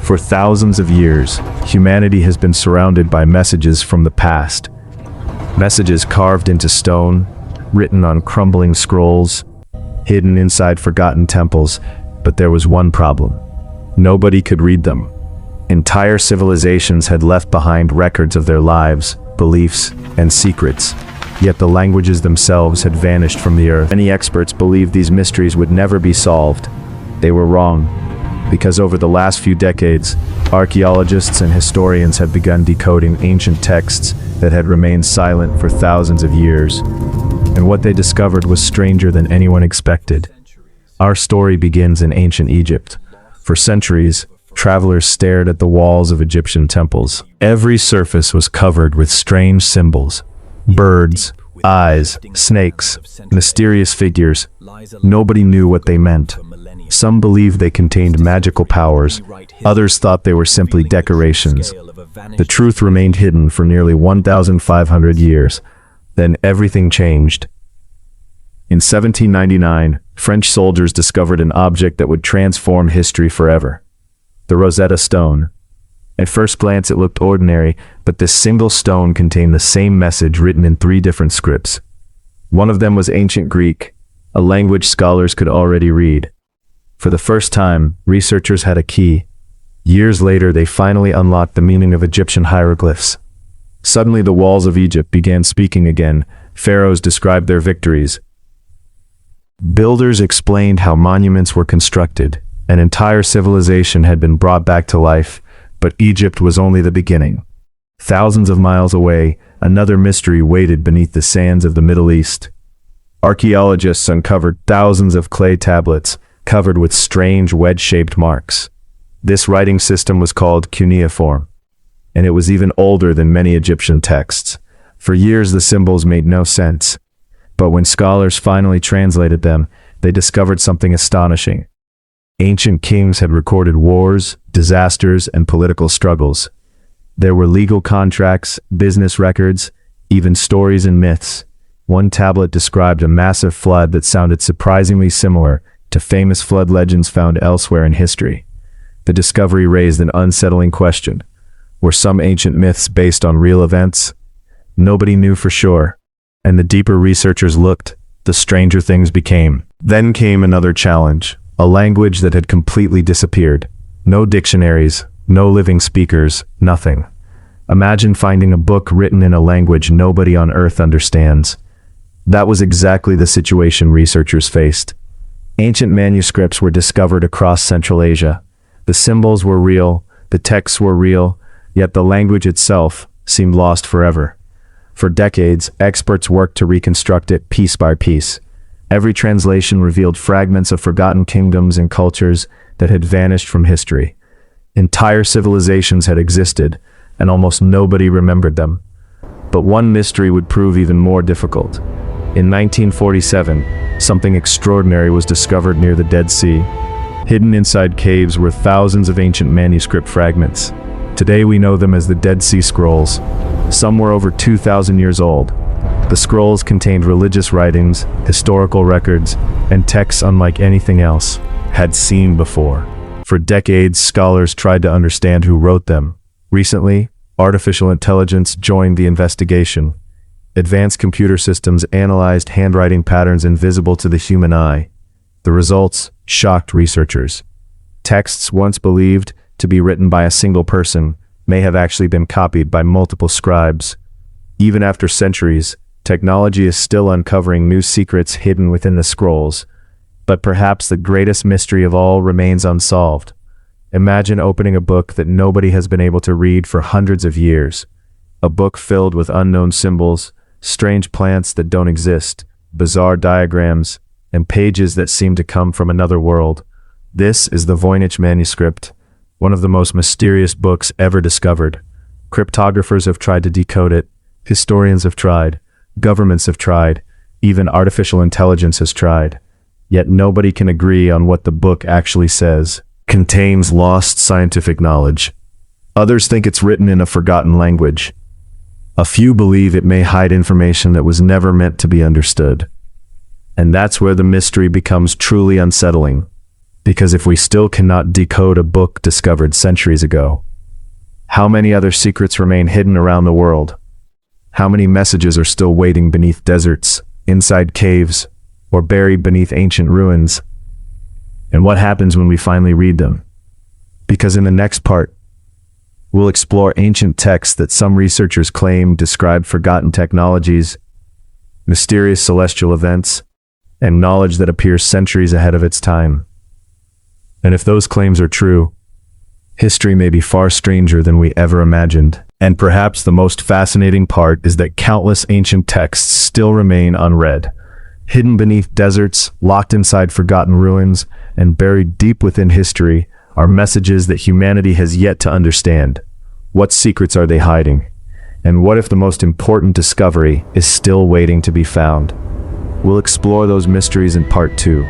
For thousands of years, humanity has been surrounded by messages from the past. Messages carved into stone, written on crumbling scrolls, hidden inside forgotten temples, but there was one problem. Nobody could read them. Entire civilizations had left behind records of their lives, beliefs, and secrets, yet the languages themselves had vanished from the earth. Many experts believed these mysteries would never be solved. They were wrong, because over the last few decades, archaeologists and historians have begun decoding ancient texts that had remained silent for thousands of years. And what they discovered was stranger than anyone expected. Our story begins in ancient Egypt. For centuries, travelers stared at the walls of Egyptian temples. Every surface was covered with strange symbols. Birds, eyes, snakes, mysterious figures. Nobody knew what they meant. Some believed they contained magical powers. Others thought they were simply decorations. The truth remained hidden for nearly 1,500 years. Then everything changed. In 1799, French soldiers discovered an object that would transform history forever: the Rosetta Stone. At first glance it looked ordinary, but this single stone contained the same message written in 3 different scripts. One of them was ancient Greek, a language scholars could already read. For the first time, researchers had a key. Years later, they finally unlocked the meaning of Egyptian hieroglyphs. Suddenly the walls of Egypt began speaking again. Pharaohs described their victories. Builders explained how monuments were constructed. An entire civilization had been brought back to life, but Egypt was only the beginning. Thousands of miles away, another mystery waited beneath the sands of the Middle East. Archaeologists uncovered thousands of clay tablets covered with strange wedge-shaped marks. This writing system was called Cuneiform, and it was even older than many Egyptian texts. For years the symbols made no sense, but when scholars finally translated them, they discovered something astonishing. Ancient kings had recorded wars, disasters, and political struggles. There were legal contracts, business records, even stories and myths. One tablet described a massive flood that sounded surprisingly similar to famous flood legends found elsewhere in history. The discovery raised an unsettling question. Were some ancient myths based on real events? Nobody knew for sure, and the deeper researchers looked, the stranger things became. Then came another challenge, a language that had completely disappeared. No dictionaries, no living speakers, nothing. Imagine finding a book written in a language nobody on Earth understands. That was exactly the situation researchers faced. Ancient manuscripts were discovered across Central Asia. The symbols were real, the texts were real, yet the language itself seemed lost forever. For decades, experts worked to reconstruct it piece by piece. Every translation revealed fragments of forgotten kingdoms and cultures that had vanished from history. Entire civilizations had existed, and almost nobody remembered them. But one mystery would prove even more difficult. In 1947, something extraordinary was discovered near the Dead Sea. Hidden inside caves were thousands of ancient manuscript fragments. Today we know them as the Dead Sea Scrolls. Some were over 2,000 years old. The scrolls contained religious writings, historical records, and texts unlike anything else had seen before. For decades, scholars tried to understand who wrote them. Recently, artificial intelligence joined the investigation. Advanced computer systems analyzed handwriting patterns invisible to the human eye. The results shocked researchers. Texts once believed to be written by a single person may have actually been copied by multiple scribes. Even after centuries, technology is still uncovering new secrets hidden within the scrolls. But perhaps the greatest mystery of all remains unsolved. Imagine opening a book that nobody has been able to read for hundreds of years. A book filled with unknown symbols, strange plants that don't exist, bizarre diagrams, and pages that seem to come from another world. This is the Voynich manuscript, one of the most mysterious books ever discovered. Cryptographers have tried to decode it, historians have tried, governments have tried, even artificial intelligence has tried. Yet nobody can agree on what the book actually says. Contains lost scientific knowledge. Others think it's written in a forgotten language. A few believe it may hide information that was never meant to be understood. And that's where the mystery becomes truly unsettling. Because if we still cannot decode a book discovered centuries ago, how many other secrets remain hidden around the world? How many messages are still waiting beneath deserts, inside caves, or buried beneath ancient ruins? And what happens when we finally read them? Because in the next part, we'll explore ancient texts that some researchers claim describe forgotten technologies, mysterious celestial events, and knowledge that appears centuries ahead of its time. And if those claims are true, history may be far stranger than we ever imagined. And perhaps the most fascinating part is that countless ancient texts still remain unread, hidden beneath deserts, locked inside forgotten ruins, and buried deep within history are messages that humanity has yet to understand. What secrets are they hiding? And what if the most important discovery is still waiting to be found? We'll explore those mysteries in part 2.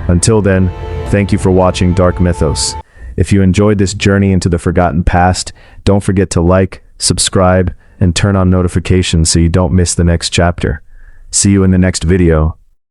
Until then, thank you for watching Dark Mythos. If you enjoyed this journey into the forgotten past, don't forget to like, subscribe, and turn on notifications so you don't miss the next chapter. See you in the next video.